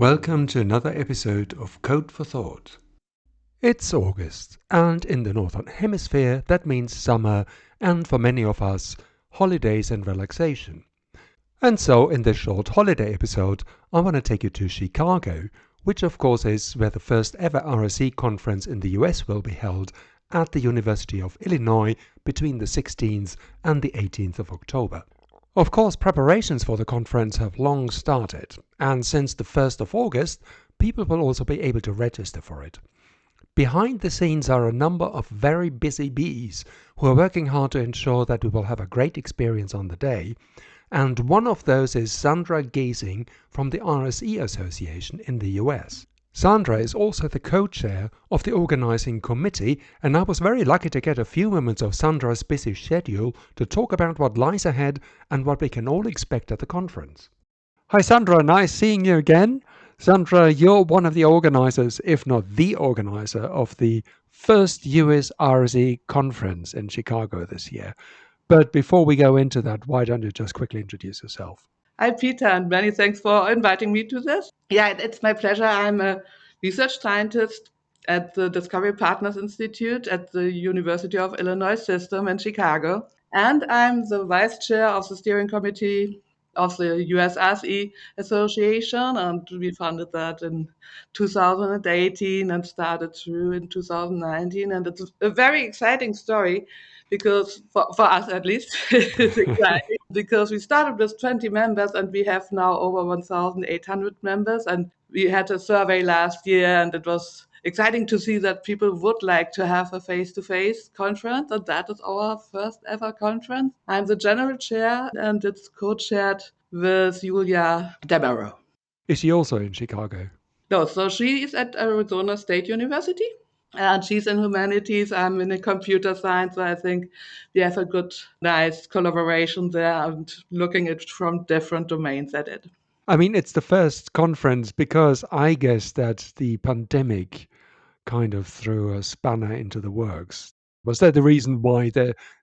Welcome to another episode of Code for Thought. It's August, and in the Northern Hemisphere that means summer, and for many of us, holidays and relaxation. And so in this short holiday episode, I want to take you to Chicago, which of course is where the first ever RSE conference in the US will be held at the University of Illinois between the 16th and the 18th of October. Of course, preparations for the conference have long started, and since the 1st of August, people will also be able to register for it. Behind the scenes are a number of very busy bees who are working hard to ensure that we will have a great experience on the day, and one of those is Sandra Gesing from the RSE Association in the US. Sandra is also the co-chair of the organizing committee, and I was very lucky to get a few moments of Sandra's busy schedule to talk about what lies ahead and what we can all expect at the conference. Hi Sandra, nice seeing you again. Sandra, you're one of the organizers, if not the organizer, of the first US RSE conference in Chicago this year. But before we go into that, why don't you just quickly introduce yourself? Hi, Peter, and many thanks for inviting me to this. Yeah, it's my pleasure. I'm a research scientist at the Discovery Partners Institute at the University of Illinois System in Chicago. And I'm the vice chair of the steering committee of the US RSE Association. And we founded that in 2018 and started through in 2019. And it's a very exciting story because for us at least, it's exciting because we started with 20 members and we have now over 1,800 members. And we had a survey last year and it was exciting to see that people would like to have a face-to-face conference, and that is our first ever conference. I'm the general chair and it's co-chaired with Julia Demarrow. Is she also in Chicago? No, so she is at Arizona State University. And she's in humanities, I'm in computer science, so I think we have a good, nice collaboration there and looking at from different domains at it. I mean, it's the first conference because I guess that the pandemic kind of threw a spanner into the works. Was that the reason why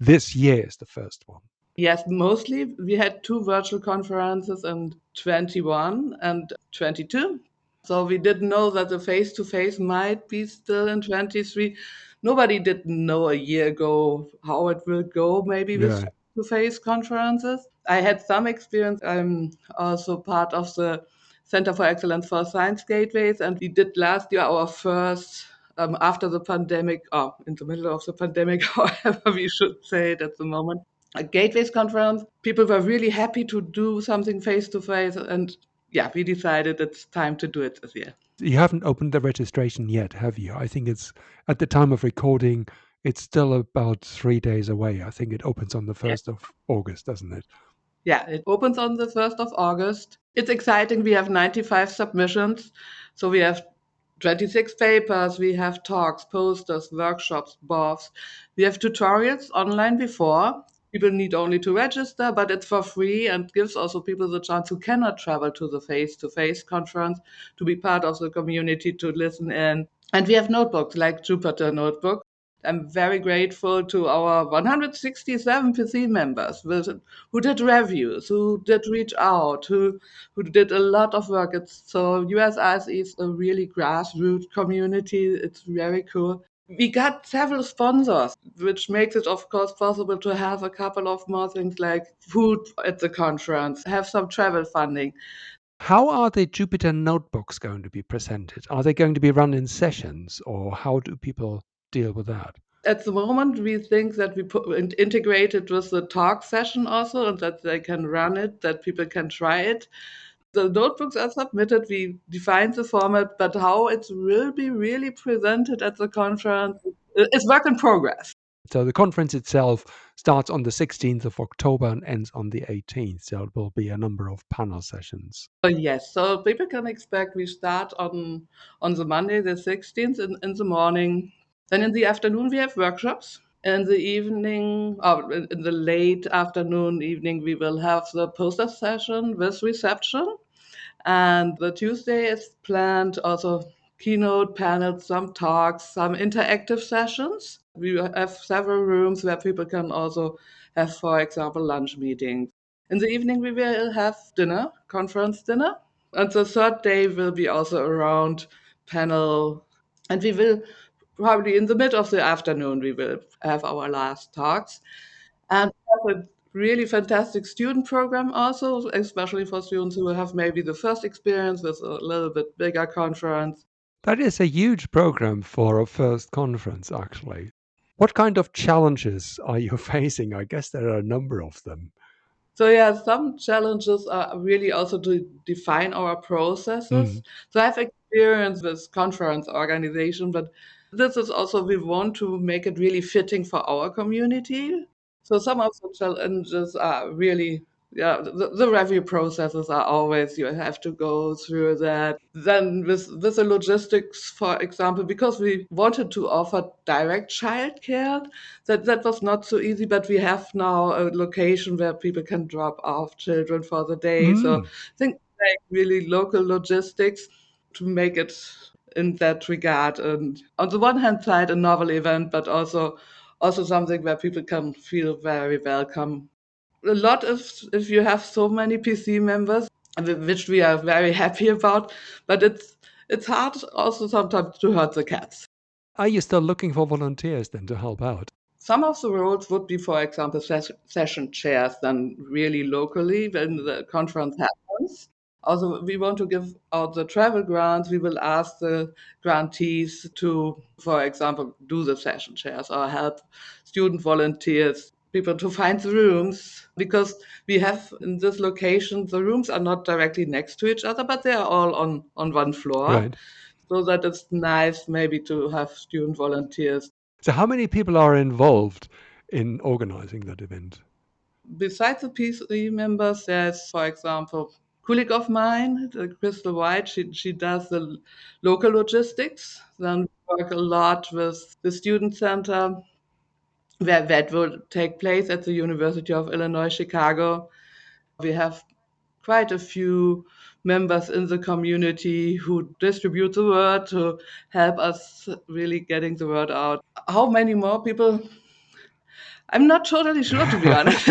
this year is the first one? Yes, mostly we had two virtual conferences in 21 and 22. So we didn't know that the face-to-face might be still in 23. Nobody did know a year ago how it will go, maybe with Yeah. face-to-face conferences. I had some experience. I'm also part of the Center for Excellence for Science Gateways, and we did last year our first after the pandemic, or in the middle of the pandemic, however we should say it at the moment, a Gateways conference. People were really happy to do something face-to-face, and yeah, we decided it's time to do it this year. You haven't opened the registration yet, have you? I think it's at the time of recording, it's still about 3 days away. I think it opens on the 1st of August, doesn't it? Yeah, it opens on the 1st of August. It's exciting. We have 95 submissions. So we have 26 papers, we have talks, posters, workshops, BOFs. We have tutorials online before. People need only to register, but it's for free and gives also people the chance who cannot travel to the face-to-face conference to be part of the community, to listen in. And we have notebooks like Jupyter Notebook. I'm very grateful to our 167 PC members who did reviews, who did reach out, who did a lot of work. So US RSE is a really grassroots community. It's very cool. We got several sponsors, which makes it, of course, possible to have a couple of more things like food at the conference, have some travel funding. How are the Jupyter notebooks going to be presented? Are they going to be run in sessions, or how do people deal with that? At the moment, we think that we integrate it with the talk session also, and that they can run it, that people can try it. The notebooks are submitted, we define the format, but how it will be really presented at the conference is work in progress. So the conference itself starts on the 16th of October and ends on the 18th. So it will be a number of panel sessions. Yes, so people can expect we start on the Monday, the 16th in the morning. Then in the afternoon, we have workshops. In the evening, or in the late afternoon, evening, we will have the poster session with reception. And the Tuesday is planned also keynote panels, some talks, some interactive sessions. We have several rooms where people can also have, for example, lunch meetings. In the evening, we will have dinner, conference dinner. And the third day will be also around panel. And we will probably in the mid of the afternoon, we will have our last talks. And we have a really fantastic student program also, especially for students who have maybe the first experience with a little bit bigger conference. That is a huge program for a first conference, actually. What kind of challenges are you facing? I guess there are a number of them. So yeah, some challenges are really also to define our processes. Mm. So I have experience with conference organization, but this is also we want to make it really fitting for our community. So some of the challenges are really, yeah, the review processes are always you have to go through that. Then with the logistics, for example, because we wanted to offer direct childcare, that was not so easy, but we have now a location where people can drop off children for the day. So Mm. I think like really local logistics to make it in that regard. And on the one hand side, a novel event, but also something where people can feel very welcome. A lot if you have so many PC members, which we are very happy about, but it's hard also sometimes to hurt the cats. Are you still looking for volunteers then to help out? Some of the roles would be, for example, session chairs done really locally when the conference happens. Also, we want to give out the travel grants. We will ask the grantees to, for example, do the session chairs or help student volunteers, people to find the rooms. Because we have in this location, the rooms are not directly next to each other, but they are all on one floor. Right. So that it's nice maybe to have student volunteers. So, how many people are involved in organizing that event? Besides the PC members, there's, for example, colleague of mine, Crystal White. She does the local logistics. Then we work a lot with the student center, where that will take place at the University of Illinois, Chicago. We have quite a few members in the community who distribute the word to help us really getting the word out. How many more people? I'm not totally sure, to be honest.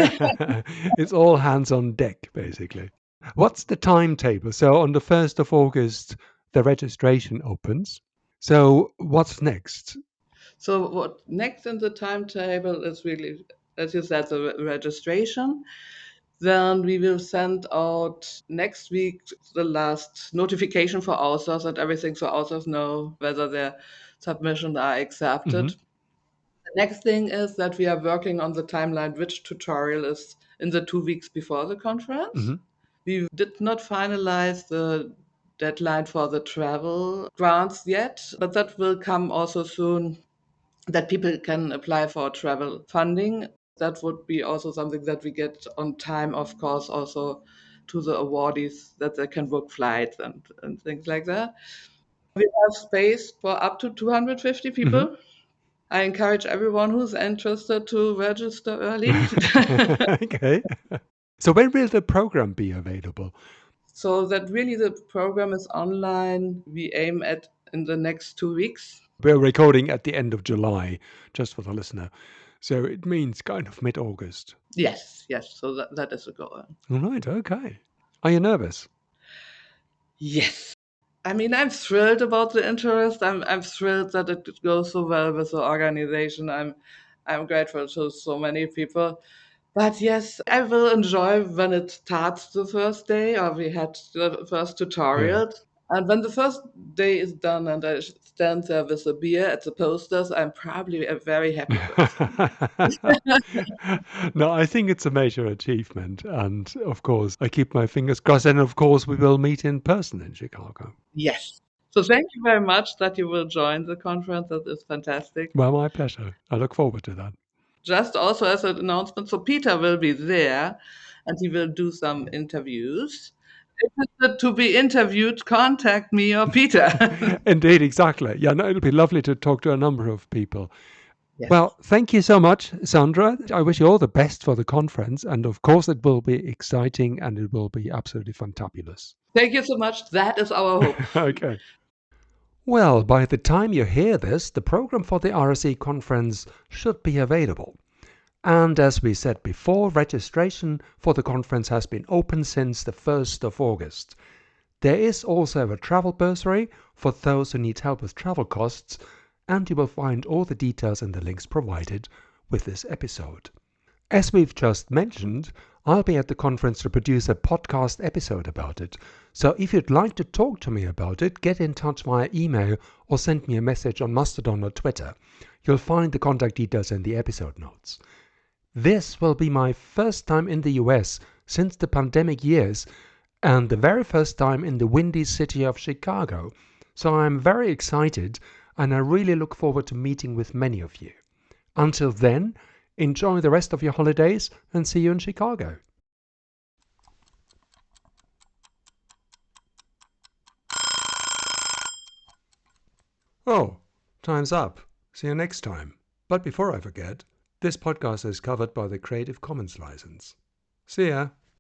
It's all hands on deck, basically. What's the timetable? So, on the 1st of August, the registration opens. So, what's next? So what next in the timetable is really, as you said, the registration. Then we will send out next week the last notification for authors and everything, so authors know whether their submissions are accepted. Hmm. The next thing is that we are working on the timeline, which tutorial is in the 2 weeks before the conference. Hmm. We did not finalize the deadline for the travel grants yet, but that will come also soon, that people can apply for travel funding. That would be also something that we get on time, of course, also to the awardees that they can book flights and things like that. We have space for up to 250 Hmm. people. I encourage everyone who's interested to register early. Okay. So, when will the program be available? So that really the program is online. We aim at in the next 2 weeks. We're recording at the end of July, just for the listener. So, it means kind of mid August. Yes, yes. So that is the goal. All right. Okay. Are you nervous? Yes. I mean, I'm thrilled about the interest. I'm thrilled that it goes so well with the organization. I'm grateful to so many people. But yes, I will enjoy when it starts the first day, or we had the first Yeah. tutorial. And when the first day is done and I stand there with a beer at the posters, I'm probably a very happy person. No, I think it's a major achievement. And of course, I keep my fingers crossed. And of course, we will meet in person in Chicago. Yes. So thank you very much that you will join the conference. That is fantastic. Well, my pleasure. I look forward to that. Just also as an announcement, so Peter will be there and he will do some interviews. If it's to be interviewed, contact me or Peter. Indeed, exactly. Yeah, no, it'll be lovely to talk to a number of people. Yes. Well, thank you so much, Sandra. I wish you all the best for the conference. And of course, it will be exciting and it will be absolutely fantabulous. Thank you so much. That is our hope. Okay. Well, by the time you hear this, the program for the RSE conference should be available. And as we said before, registration for the conference has been open since the 1st of August. There is also a travel bursary for those who need help with travel costs, and you will find all the details in the links provided with this episode. As we've just mentioned, I'll be at the conference to produce a podcast episode about it. So if you'd like to talk to me about it, get in touch via email or send me a message on Mastodon or Twitter. You'll find the contact details in the episode notes. This will be my first time in the US since the pandemic years, and the very first time in the windy city of Chicago. So I'm very excited, and I really look forward to meeting with many of you. Until then, enjoy the rest of your holidays and see you in Chicago. Oh, time's up. See you next time. But before I forget, this podcast is covered by the Creative Commons license. See ya.